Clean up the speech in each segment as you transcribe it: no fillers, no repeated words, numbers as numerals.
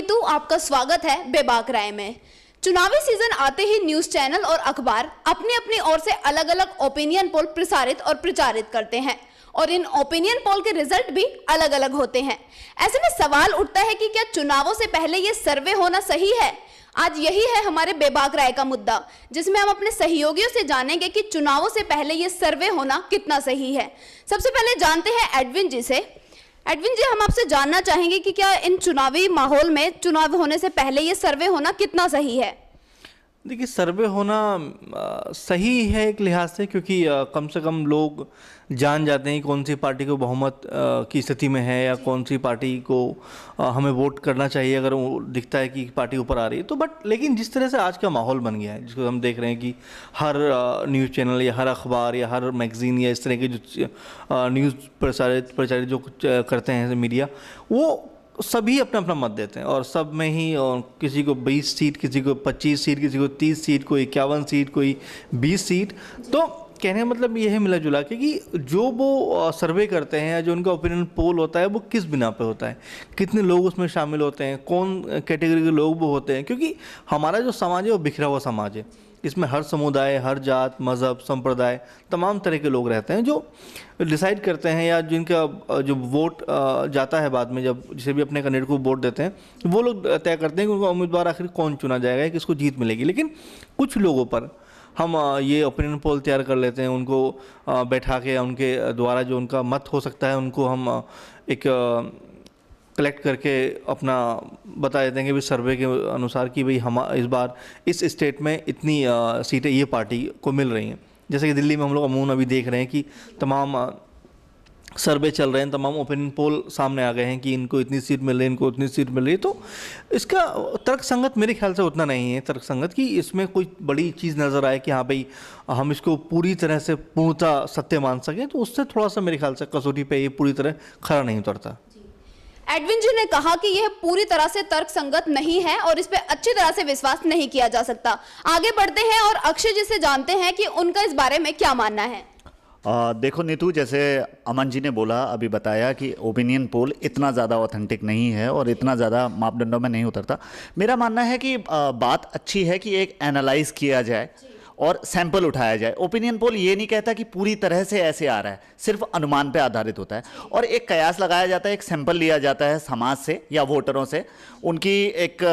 नीतू, आपका स्वागत है बेबाक राय में। चुनावी सीजन आते ही न्यूज चैनल और अखबार अपनी अपनी ओर से अलग अलग ओपिनियन पोल प्रसारित और प्रचारित करते हैं और इन ओपिनियन पोल के रिजल्ट भी अलग अलग होते हैं। ऐसे में सवाल उठता है कि क्या चुनावों से पहले ये सर्वे होना सही है? आज यही है हमारे बेबाक राय का मुद्दा, जिसमें हम अपने सहयोगियों से जानेंगे कि चुनावों से पहले ये सर्वे होना कितना सही है। सबसे पहले जानते हैं एडविन जी से। एडविन जी, हम आपसे जानना चाहेंगे कि क्या इन चुनावी माहौल में चुनाव होने से पहले ये सर्वे होना कितना सही है? देखिए, सर्वे होना सही है एक लिहाज से, क्योंकि कम से कम लोग जान जाते हैं कौन सी पार्टी को बहुमत की स्थिति में है या कौन सी पार्टी को हमें वोट करना चाहिए अगर वो दिखता है कि पार्टी ऊपर आ रही है तो। लेकिन जिस तरह से आज का माहौल बन गया है, जिसको हम देख रहे हैं कि हर न्यूज़ चैनल या हर अखबार या हर मैगजीन या इस तरह के जो न्यूज़ प्रचारित जो करते हैं मीडिया, वो सभी अपना अपना मत देते हैं और सब में ही किसी को 20 सीट, किसी को 25 सीट, किसी को 30 सीट, कोई 51 सीट, कोई 20 सीट। तो कहने का मतलब ये है मिला जुला के कि जो वो सर्वे करते हैं या जो उनका ओपिनियन पोल होता है वो किस बिना पे होता है, कितने लोग उसमें शामिल होते हैं, कौन कैटेगरी के लोग वो होते हैं। क्योंकि हमारा जो समाज है वो बिखरा हुआ समाज है, इसमें हर समुदाय, हर जात, मज़हब, संप्रदाय, तमाम तरह के लोग रहते हैं जो डिसाइड करते हैं या जिनका जो वोट जाता है बाद में, जब जिसे भी अपने कैंडिडेट को वोट देते हैं, वो लोग तय करते हैं कि उनका उम्मीदवार आखिर कौन चुना जाएगा, किसको जीत मिलेगी। लेकिन कुछ लोगों पर हम ये ओपिनियन पोल तैयार कर लेते हैं, उनको बैठा के उनके द्वारा जो उनका मत हो सकता है उनको हम एक कलेक्ट करके अपना बता देते हैं कि भाई सर्वे के अनुसार कि भाई हम इस बार इस स्टेट में इतनी सीटें ये पार्टी को मिल रही हैं। जैसे कि दिल्ली में हम लोग अमूमन अभी देख रहे हैं कि तमाम सर्वे चल रहे हैं, तमाम ओपिनियन पोल सामने आ गए हैं कि इनको इतनी सीट मिल रही है, इनको इतनी सीट मिल रही है। तो इसका तर्कसंगत मेरे ख्याल से उतना नहीं है तर्कसंगत कि इसमें कोई बड़ी चीज़ नज़र आए कि हाँ भाई हम इसको पूरी तरह से पूर्णतः सत्य मान सकें। तो उससे थोड़ा सा मेरे ख्याल से कसौटी पे ये पूरी तरह खरा नहीं उतरता। एडविन जी ने कहा कि यह पूरी तरह से तर्कसंगत नहीं है और इस पे अच्छी तरह से विश्वास नहीं किया जा सकता। आगे बढ़ते हैं और अक्षय जी से जानते हैं कि उनका इस बारे में क्या मानना है। देखो नीतू, जैसे अमन जी ने बोला, अभी बताया कि ओपिनियन पोल इतना ज़्यादा ऑथेंटिक नहीं है और इतना ज़्यादा मापदंडों में नहीं उतरता। मेरा मानना है कि बात अच्छी है कि एक एनालाइज किया जाए और सैंपल उठाया जाए। ओपिनियन पोल ये नहीं कहता कि पूरी तरह से ऐसे आ रहा है, सिर्फ अनुमान पे आधारित होता है और एक कयास लगाया जाता है, एक सैंपल लिया जाता है समाज से या वोटरों से, उनकी एक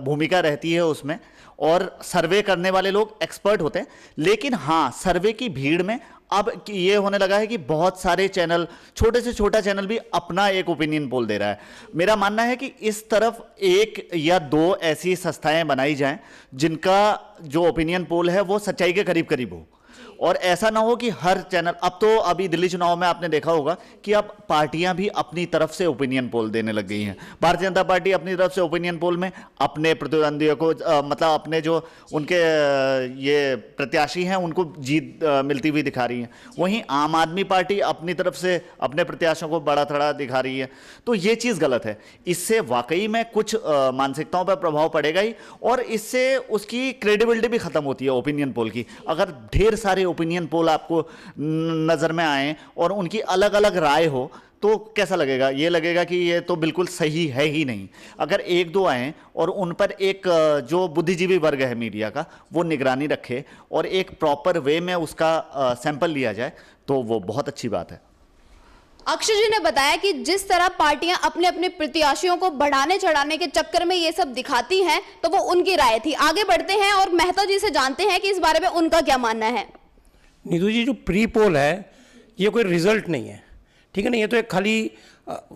भूमिका रहती है उसमें और सर्वे करने वाले लोग एक्सपर्ट होते हैं। लेकिन हाँ, सर्वे की भीड़ में अब ये होने लगा है कि बहुत सारे चैनल, छोटे से छोटा चैनल भी अपना एक ओपिनियन पोल दे रहा है। मेरा मानना है कि इस तरफ एक या दो ऐसी संस्थाएं बनाई जाएं जिनका जो ओपिनियन पोल है वो सच्चाई के करीब करीब हो और ऐसा ना हो कि हर चैनल, अब तो अभी दिल्ली चुनाव में आपने देखा होगा कि अब पार्टियां भी अपनी तरफ से ओपिनियन पोल देने लग गई हैं। भारतीय जनता पार्टी अपनी तरफ से ओपिनियन पोल में अपने प्रतिद्वंदियों को मतलब अपने जो उनके ये प्रत्याशी हैं उनको जीत मिलती हुई दिखा रही है। वहीं आम आदमी पार्टी अपनी तरफ से अपने प्रत्याशियों को बड़ा थड़ा दिखा रही है। तो ये चीज़ गलत है। इससे वाकई में कुछ मानसिकताओं पर प्रभाव पड़ेगा ही और इससे उसकी क्रेडिबिलिटी भी खत्म होती है ओपिनियन पोल की। अगर ढेर सारे ओपिनियन पोल आपको नजर में आए और उनकी अलग अलग राय हो तो कैसा लगेगा? ये लगेगा कि ये तो बिल्कुल सही है ही नहीं। अगर एक दो आए और उन पर एक जो बुद्धिजीवी वर्ग है मीडिया का वो निगरानी रखे और एक प्रॉपर वे में उसका सैंपल लिया जाए तो वो बहुत अच्छी बात है। अक्षय जी ने बताया कि जिस तरह पार्टियां अपने अपने प्रत्याशियों को बढ़ाने चढ़ाने के चक्कर में ये सब दिखाती हैं तो वो उनकी राय थी। आगे बढ़ते हैं और मेहता जी से जानते हैं कि इस बारे में उनका क्या मानना है। नीतू जी, जो प्री पोल है ये कोई रिजल्ट नहीं है, ठीक है ना। ये तो एक खाली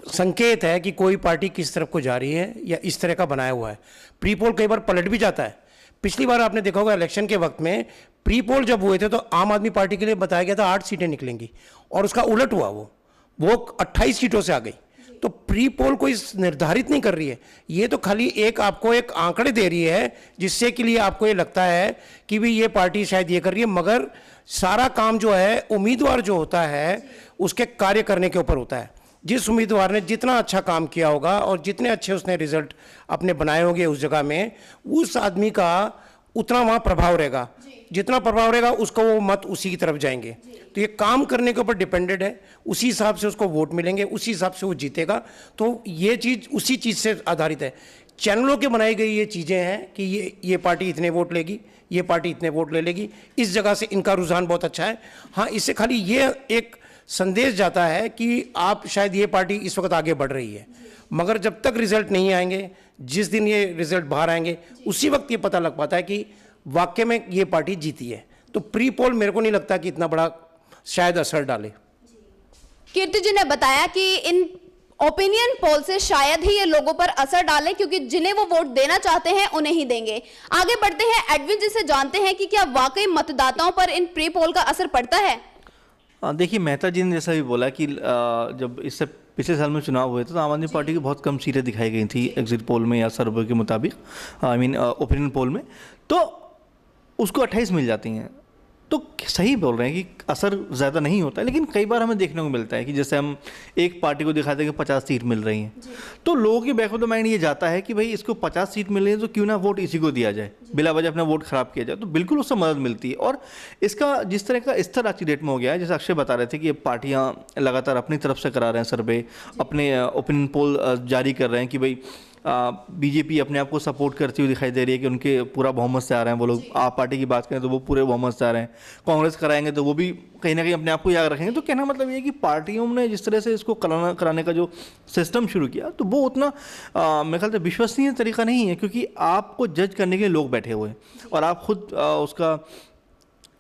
संकेत है कि कोई पार्टी किस तरफ को जा रही है या इस तरह का बनाया हुआ है। प्री पोल कई बार पलट भी जाता है। पिछली बार आपने देखा होगा इलेक्शन के वक्त में प्री पोल जब हुए थे तो आम आदमी पार्टी के लिए बताया गया था 8 सीटें निकलेंगी और उसका उलट हुआ, वो 28 सीटों से आ गई। तो प्री पोल कोई निर्धारित नहीं कर रही है, ये तो खाली एक आपको एक आंकड़े दे रही है जिससे के लिए आपको ये लगता है कि भी ये पार्टी शायद ये कर रही है, मगर सारा काम जो है उम्मीदवार जो होता है उसके कार्य करने के ऊपर होता है। जिस उम्मीदवार ने जितना अच्छा काम किया होगा और जितने अच्छे उसने रिजल्ट अपने बनाए होंगे उस जगह में, उस आदमी का उतना वहाँ प्रभाव रहेगा। जितना प्रभाव रहेगा उसको वो मत उसी की तरफ जाएंगे। तो ये काम करने के ऊपर डिपेंडेड है, उसी हिसाब से उसको वोट मिलेंगे, उसी हिसाब से वो जीतेगा। तो ये चीज़ उसी चीज़ से आधारित है। चैनलों के बनाई गई ये चीज़ें हैं कि ये पार्टी इतने वोट लेगी, ये पार्टी इतने वोट ले लेगी, इस जगह से इनका रुझान बहुत अच्छा है। हाँ, इससे खाली ये एक संदेश जाता है कि आप शायद ये पार्टी इस वक्त आगे बढ़ रही है, मगर जब तक रिजल्ट नहीं आएंगे, जिस दिन ये रिजल्ट बाहर आएंगे उसी वक्त ये पता लग पाता है कि वाकई में ये पार्टी जीती है। तो प्री पोल मेरे को नहीं लगता कि इतना बड़ा शायद असर डाले। कीर्ति जी ने बताया कि इन ओपिनियन पोल से शायद ही ये लोगों पर असर डाले, क्योंकि जिन्हें वो वोट देना चाहते हैं उन्हें ही देंगे। आगे बढ़ते हैं, एडविन जी से जानते हैं कि क्या वाकई मतदाताओं पर इन प्री पोल का असर पड़ता है। देखिए, मेहता जी ने जैसा भी बोला कि जब इससे पिछले साल में चुनाव हुए थे तो आम आदमी पार्टी की बहुत कम सीटें दिखाई गई थी एग्जिट पोल में या सर्वे के मुताबिक, आई मीन ओपिनियन पोल में, तो उसको 28 मिल जाती हैं। तो सही बोल रहे हैं कि असर ज़्यादा नहीं होता है, लेकिन कई बार हमें देखने को मिलता है कि जैसे हम एक पार्टी को दिखाते हैं कि 50 सीट मिल रही हैं, तो लोगों के बैक ऑफ द माइंड ये जाता है कि भाई इसको 50 सीट मिल रही है तो क्यों ना वोट इसी को दिया जाए, बिला वजह अपना वोट खराब किया जाए। तो बिल्कुल उससे मदद मिलती है। और इसका जिस तरह का स्तर आज की डेट में हो गया है, जैसे अक्षय बता रहे थे कि ये पार्टियाँ लगातार अपनी तरफ से करा रहे हैं सर्वे, अपने ओपिनियन पोल जारी कर रहे हैं कि भाई बीजेपी अपने आप को सपोर्ट करती हुई दिखाई दे रही है कि उनके पूरा बहुमत से आ रहे हैं वो लोग। आप पार्टी की बात करें तो वो पूरे बहुमत से आ रहे हैं, कांग्रेस कराएंगे तो वो भी कहीं ना कहीं अपने आप को याद रखेंगे। तो कहना मतलब ये है कि पार्टियों ने जिस तरह से इसको कराने का जो सिस्टम शुरू किया, तो वो उतना मेरे ख्याल से विश्वसनीय तरीका नहीं है, क्योंकि आपको जज करने के लिए लोग बैठे हुए हैं और आप खुद उसका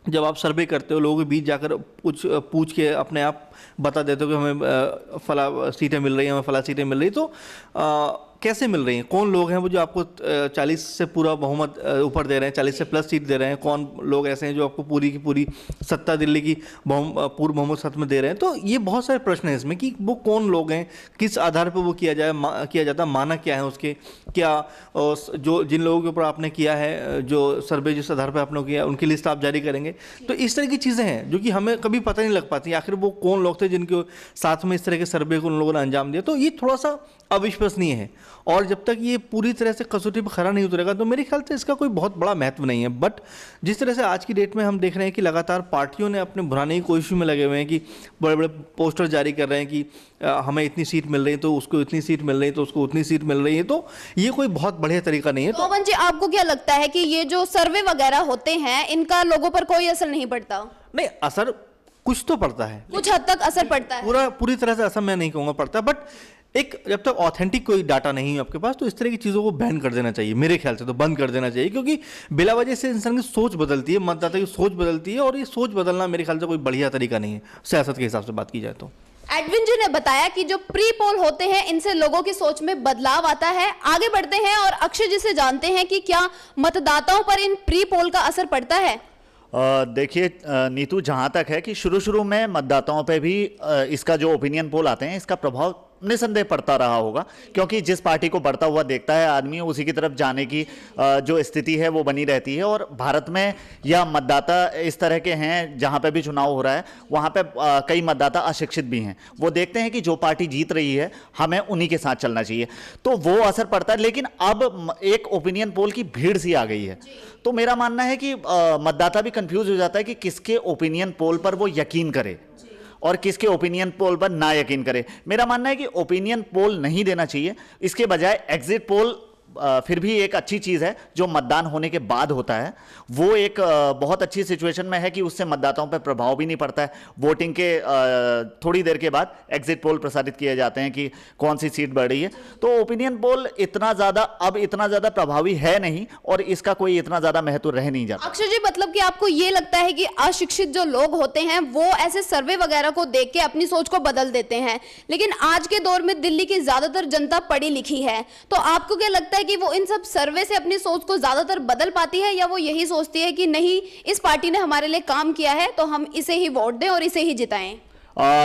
जब आप सर्वे करते हो लोगों के बीच जाकर पूछ के अपने आप बता देते हो कि हमें फला सीटें मिल रही हैं, हमें फला सीटें मिल रही, तो कैसे मिल रही हैं, कौन लोग हैं वो जो आपको 40 से पूरा बहुमत ऊपर दे रहे हैं, 40 से प्लस सीट दे रहे हैं, कौन लोग ऐसे हैं जो आपको पूरी की पूरी सत्ता दिल्ली की पूर्व बहुमत सत्ता में दे रहे हैं। तो ये बहुत सारे प्रश्न हैं इसमें कि वो कौन लोग हैं, किस आधार पर वो किया जाता है, माना क्या है उसके, क्या जो जिन लोगों के ऊपर आपने किया है, जो सर्वे जिस आधार पर आपने किया उनकी लिस्ट आप जारी करेंगे। तो इस तरह की चीज़ें हैं जो कि हमें कभी पता नहीं लग पाती आखिर वो कौन लोग थे जिनके साथ में इस तरह के सर्वे को उन लोगों ने अंजाम दिया। तो ये थोड़ा सा अविश्वसनीय है, और जब तक ये पूरी तरह से कसौटी पर खरा नहीं उतरेगा तो मेरे ख्याल से इसका कोई बहुत बड़ा महत्व नहीं है। बट जिस तरह से आज की डेट में हम देख रहे हैं कि लगातार पार्टियों ने अपने भुनाने की कोशिश में लगे हुए हैं कि बड़े बड़े पोस्टर जारी कर रहे हैं कि हमें इतनी सीट मिल रही है तो उसको इतनी सीट मिल रही है तो उसको उतनी सीट मिल रही है, तो ये कोई बहुत बढ़िया तरीका नहीं है। तो पवन जी, आपको क्या लगता है कि ये जो सर्वे वगैरह होते हैं इनका लोगों पर कोई असर नहीं पड़ता? नहीं, असर कुछ तो पड़ता है, कुछ हद तक असर पड़ता है, पूरी तरह से असर मैं नहीं कहूँगा पड़ता, बट एक जब तक ऑथेंटिक कोई डाटा नहीं है आपके पास तो इस तरह की चीज़ों को बैन कर देना चाहिए, मेरे ख्याल से तो बंद कर देना चाहिए, क्योंकि बिला वजह से इंसान की सोच बदलती है, मतदाता की सोच बदलती है, और ये सोच बदलना मेरे ख्याल से कोई बढ़िया तरीका नहीं है सियासत के हिसाब से बात की जाए तो। एडविन जी ने बताया कि जो प्री पोल होते हैं इनसे लोगों की सोच में बदलाव आता है। आगे बढ़ते हैं और अक्षय जी से जानते हैं कि क्या मतदाताओं पर इन प्री पोल का असर पड़ता है। देखिए नीतू, जहाँ तक है कि शुरू में मतदाताओं पे भी इसका जो ओपिनियन पोल आते हैं इसका प्रभाव निसंदेह पड़ता रहा होगा, क्योंकि जिस पार्टी को बढ़ता हुआ देखता है आदमी उसी की तरफ जाने की जो स्थिति है वो बनी रहती है। और भारत में या मतदाता इस तरह के हैं, जहाँ पे भी चुनाव हो रहा है वहाँ पे कई मतदाता अशिक्षित भी हैं, वो देखते हैं कि जो पार्टी जीत रही है हमें उन्हीं के साथ चलना चाहिए, तो वो असर पड़ता है। लेकिन अब एक ओपिनियन पोल की भीड़ सी आ गई है, तो मेरा मानना है कि मतदाता भी कंफ्यूज हो जाता है कि किसके ओपिनियन पोल पर वो यकीन करे और किसके ओपिनियन पोल पर ना यकीन करे। मेरा मानना है कि ओपिनियन पोल नहीं देना चाहिए, इसके बजाय एग्जिट पोल फिर भी एक अच्छी चीज़ है जो मतदान होने के बाद होता है। वो एक बहुत अच्छी सिचुएशन में है कि उससे मतदाताओं पर प्रभाव भी नहीं पड़ता है। वोटिंग के थोड़ी देर के बाद एग्जिट पोल प्रसारित किए जाते हैं कि कौन सी सीट बढ़ रही है, तो ओपिनियन पोल इतना ज़्यादा प्रभावी है नहीं और इसका कोई इतना ज़्यादा महत्व रह नहीं जाता। अक्षय जी, मतलब कि आपको ये लगता है कि अशिक्षित जो लोग होते हैं वो ऐसे सर्वे वगैरह को देख के अपनी सोच को बदल देते हैं, लेकिन आज के दौर में दिल्ली की ज्यादातर जनता पढ़ी लिखी है, तो आपको क्या लगता है कि वो इन सब सर्वे से अपनी सोच को ज्यादातर बदल पाती है, या वो यही सोचती है कि नहीं, इस पार्टी ने हमारे लिए काम किया है तो हम इसे ही वोट दें और इसे ही जिताएं?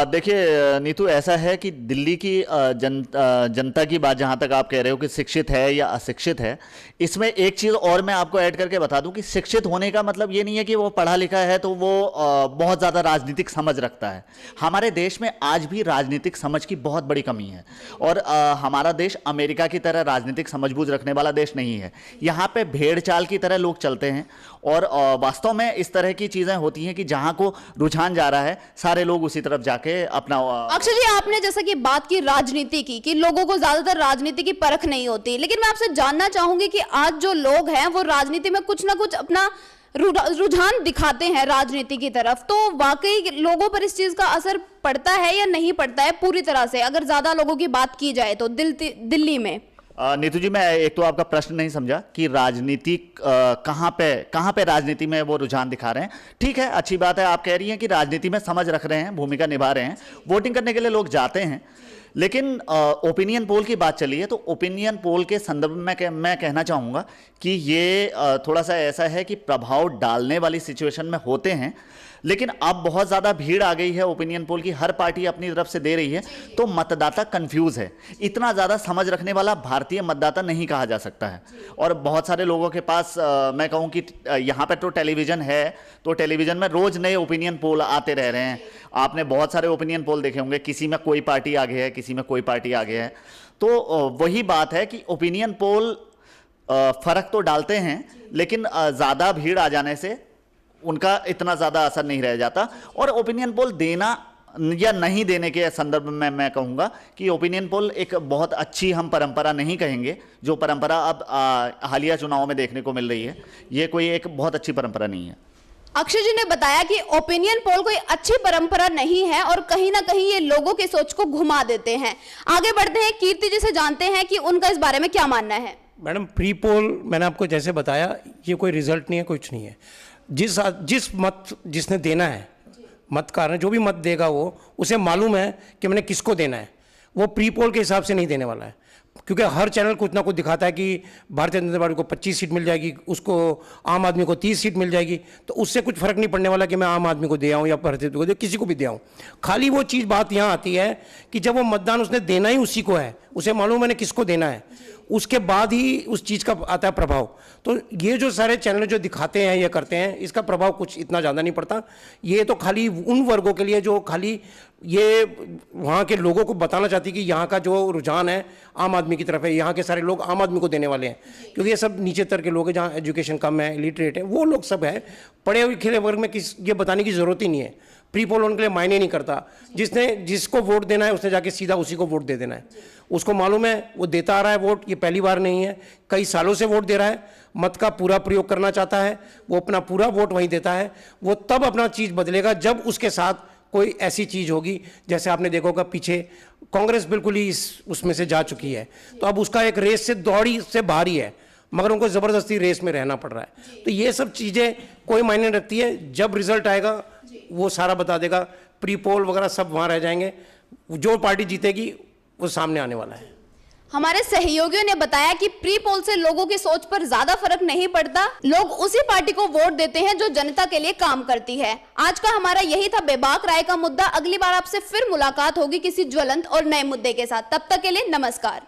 देखिए नीतू, ऐसा है कि दिल्ली की जनता की बात जहाँ तक आप कह रहे हो कि शिक्षित है या अशिक्षित है, इसमें एक चीज़ और मैं आपको ऐड करके बता दूं कि शिक्षित होने का मतलब ये नहीं है कि वो पढ़ा लिखा है तो वो बहुत ज़्यादा राजनीतिक समझ रखता है। हमारे देश में आज भी राजनीतिक समझ की बहुत बड़ी कमी है, और हमारा देश अमेरिका की तरह राजनीतिक समझबूझ रखने वाला देश नहीं है। यहाँ पे भेड़ चाल की तरह लोग चलते हैं, और वास्तव में इस तरह की चीज़ें होती हैं कि जहाँ को रुझान जा रहा है सारे लोग उसी तरफ जाके अपना अक्षय जी, आपने जैसा कि बात की राजनीति की कि लोगों को ज्यादातर राजनीति की परख नहीं होती, लेकिन मैं आपसे जानना चाहूंगी कि आज जो लोग हैं वो राजनीति में कुछ ना कुछ अपना रुझान दिखाते हैं राजनीति की तरफ, तो वाकई लोगों पर इस चीज का असर पड़ता है या नहीं पड़ता है पूरी तरह से, अगर ज्यादा लोगों की बात की जाए तो दिल्ली में? नीतू जी, मैं एक तो आपका प्रश्न नहीं समझा कि राजनीति कहाँ पे राजनीति में वो रुझान दिखा रहे हैं। ठीक है, अच्छी बात है, आप कह रही हैं कि राजनीति में समझ रख रहे हैं, भूमिका निभा रहे हैं, वोटिंग करने के लिए लोग जाते हैं। लेकिन ओपिनियन पोल की बात चली है, तो ओपिनियन पोल के संदर्भ में मैं कहना चाहूँगा कि ये थोड़ा सा ऐसा है कि प्रभाव डालने वाली सिचुएशन में होते हैं, लेकिन अब बहुत ज़्यादा भीड़ आ गई है ओपिनियन पोल की, हर पार्टी अपनी तरफ से दे रही है, तो मतदाता कंफ्यूज है। इतना ज़्यादा समझ रखने वाला भारतीय मतदाता नहीं कहा जा सकता है। और बहुत सारे लोगों के पास मैं कहूँ कि यहाँ पर तो टेलीविज़न है, तो टेलीविज़न में रोज़ नए ओपिनियन पोल आते रह रहे हैं। आपने बहुत सारे ओपिनियन पोल देखे होंगे, किसी में कोई पार्टी आगे है, किसी में कोई पार्टी आगे है। तो वही बात है कि ओपिनियन पोल फ़र्क तो डालते हैं, लेकिन ज़्यादा भीड़ आ जाने से उनका इतना ज़्यादा असर नहीं रह जाता। और ओपिनियन पोल देना या नहीं देने के संदर्भ में मैं कहूँगा कि ओपिनियन पोल एक बहुत अच्छी हम परंपरा नहीं कहेंगे, जो परंपरा अब हालिया चुनावों में देखने को मिल रही है, ये कोई एक बहुत अच्छी परंपरा नहीं है। अक्षय जी ने बताया कि ओपिनियन पोल कोई अच्छी परंपरा नहीं है और कहीं ना कहीं ये लोगों की सोच को घुमा देते हैं। आगे बढ़ते हैं, कीर्ति जी से जानते हैं कि उनका इस बारे में क्या मानना है। मैडम, प्री पोल मैंने आपको जैसे बताया, ये कोई रिजल्ट नहीं है, कुछ नहीं है। जिस मत जिसने देना है, मत कारण जो भी मत देगा वो, उसे मालूम है कि मैंने किसको देना है, वो प्री पोल के हिसाब से नहीं देने वाला है। क्योंकि हर चैनल कुछ ना कुछ दिखाता है कि भारतीय जनता पार्टी को 25 सीट मिल जाएगी, उसको आम आदमी को 30 सीट मिल जाएगी, तो उससे कुछ फर्क नहीं पड़ने वाला कि मैं आम आदमी को दे आऊँ या भारतीय को दे, किसी को भी दे आऊँ। खाली वो चीज़ बात यहाँ आती है कि जब वो मतदान उसने देना ही उसी को है, उसे मालूम मैंने किसको देना है, उसके बाद ही उस चीज़ का आता है प्रभाव। तो ये जो सारे चैनल जो दिखाते हैं, ये करते हैं, इसका प्रभाव कुछ इतना ज़्यादा नहीं पड़ता। ये तो खाली उन वर्गों के लिए जो खाली ये वहाँ के लोगों को बताना चाहती है कि यहाँ का जो रुझान है आम आदमी की तरफ है, यहाँ के सारे लोग आम आदमी को देने वाले हैं। क्योंकि ये सब नीचे स्तर के लोग हैं, जहाँ एजुकेशन कम है, इलिटरेट है, वो लोग सब है। पढ़े हुए लिखे वर्ग में ये बताने की ज़रूरत ही नहीं है। प्री पोल उनके लिए मायने नहीं करता। जिसको वोट देना है उसने जाके सीधा उसी को वोट दे देना है। उसको मालूम है, वो देता आ रहा है वोट, ये पहली बार नहीं है, कई सालों से वोट दे रहा है, मत का पूरा प्रयोग करना चाहता है, वो अपना पूरा वोट वहीं देता है। वो तब अपना चीज़ बदलेगा जब उसके साथ कोई ऐसी चीज़ होगी, जैसे आपने देखा होगा पीछे कांग्रेस बिल्कुल ही उसमें से जा चुकी है, तो अब उसका एक रेस से दौड़ी से बाहर ही है, मगर उनको ज़बरदस्ती रेस में रहना पड़ रहा है। तो ये सब चीज़ें कोई मायने नहीं रखती है। जब रिजल्ट आएगा वो सारा बता देगा, प्री पोल वगैरह सब वहाँ रह जाएंगे, जो पार्टी जीतेगी वो सामने आने वाला है। हमारे सहयोगियों ने बताया कि प्री पोल से लोगों की सोच पर ज्यादा फर्क नहीं पड़ता, लोग उसी पार्टी को वोट देते हैं जो जनता के लिए काम करती है। आज का हमारा यही था बेबाक राय का मुद्दा। अगली बार आपसे फिर मुलाकात होगी किसी ज्वलंत और नए मुद्दे के साथ। तब तक के लिए नमस्कार।